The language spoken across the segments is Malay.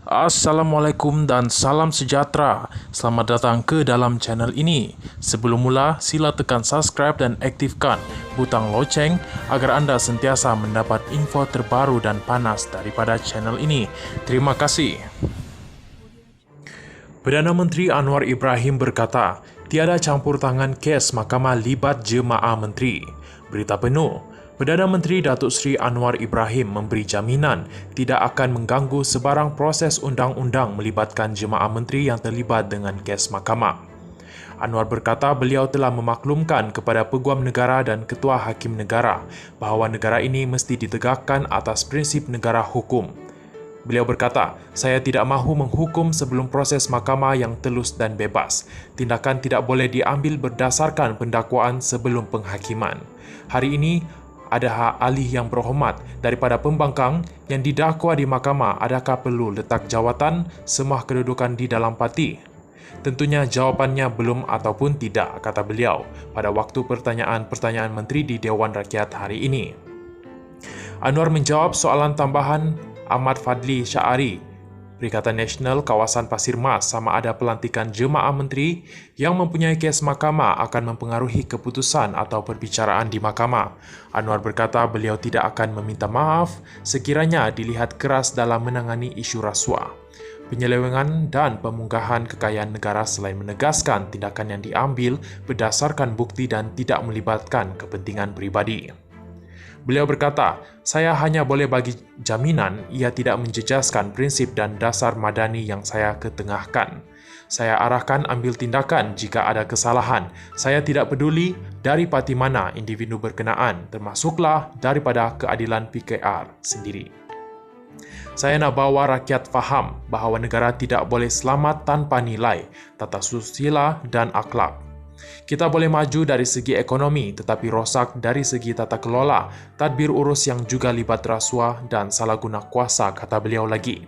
Assalamualaikum dan salam sejahtera. Selamat datang ke dalam channel ini. Sebelum mula, sila tekan subscribe dan aktifkan butang loceng agar anda sentiasa mendapat info terbaru dan panas daripada channel ini. Terima kasih. Perdana Menteri Anwar Ibrahim berkata, tiada campur tangan kes mahkamah libat jemaah menteri. Berita penuh. Perdana Menteri Datuk Seri Anwar Ibrahim memberi jaminan tidak akan mengganggu sebarang proses undang-undang melibatkan jemaah menteri yang terlibat dengan kes mahkamah. Anwar berkata beliau telah memaklumkan kepada Peguam Negara dan Ketua Hakim Negara bahawa negara ini mesti ditegakkan atas prinsip negara hukum. Beliau berkata, saya tidak mahu menghukum sebelum proses mahkamah yang telus dan bebas. Tindakan tidak boleh diambil berdasarkan pendakwaan sebelum penghakiman. Hari ini, ada ahli yang berhormat daripada pembangkang yang didakwa di mahkamah adakah perlu letak jawatan semua kedudukan di dalam parti? Tentunya jawapannya belum ataupun tidak, kata beliau pada waktu pertanyaan-pertanyaan menteri di Dewan Rakyat hari ini. Anwar menjawab soalan tambahan Ahmad Fadli Syahari, Perikatan Nasional Kawasan Pasir Mas sama ada pelantikan jemaah menteri yang mempunyai kes mahkamah akan mempengaruhi keputusan atau perbicaraan di mahkamah. Anwar berkata beliau tidak akan meminta maaf sekiranya dilihat keras dalam menangani isu rasuah, penyelewengan dan pemunggahan kekayaan negara selain menegaskan tindakan yang diambil berdasarkan bukti dan tidak melibatkan kepentingan peribadi. Beliau berkata, saya hanya boleh bagi jaminan ia tidak menjejaskan prinsip dan dasar madani yang saya ketengahkan. Saya arahkan ambil tindakan jika ada kesalahan. Saya tidak peduli dari parti mana individu berkenaan, termasuklah daripada keadilan PKR sendiri. Saya nak bawa rakyat faham bahawa negara tidak boleh selamat tanpa nilai, tata susila dan akhlak. Kita boleh maju dari segi ekonomi tetapi rosak dari segi tata kelola, tadbir urus yang juga libat rasuah dan salah guna kuasa, kata beliau lagi.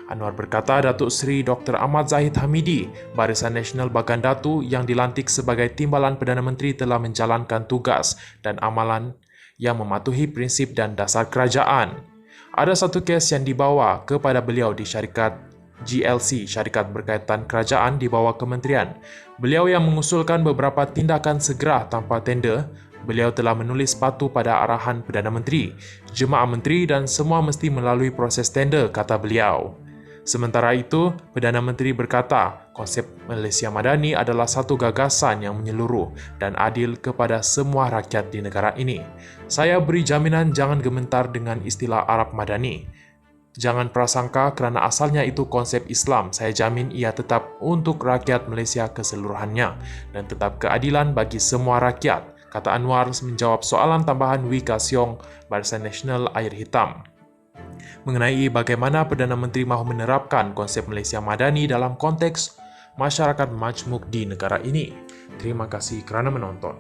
Anwar berkata Datuk Seri Dr. Ahmad Zahid Hamidi, Barisan Nasional Bagandatu yang dilantik sebagai timbalan Perdana Menteri telah menjalankan tugas dan amalan yang mematuhi prinsip dan dasar kerajaan. Ada satu kes yang dibawa kepada beliau di syarikat GLC, syarikat berkaitan kerajaan di bawah kementerian. Beliau yang mengusulkan beberapa tindakan segera tanpa tender. Beliau telah menulis patu pada arahan Perdana Menteri. Jemaah menteri dan semua mesti melalui proses tender, kata beliau. Sementara itu, Perdana Menteri berkata, konsep Malaysia Madani adalah satu gagasan yang menyeluruh dan adil kepada semua rakyat di negara ini. Saya beri jaminan jangan gementar dengan istilah Arab Madani. Jangan prasangka kerana asalnya itu konsep Islam, saya jamin ia tetap untuk rakyat Malaysia keseluruhannya dan tetap keadilan bagi semua rakyat, kata Anwar menjawab soalan tambahan Wika Siong, Barisan Nasional Air Hitam, mengenai bagaimana Perdana Menteri mahu menerapkan konsep Malaysia Madani dalam konteks masyarakat majmuk di negara ini. Terima kasih kerana menonton.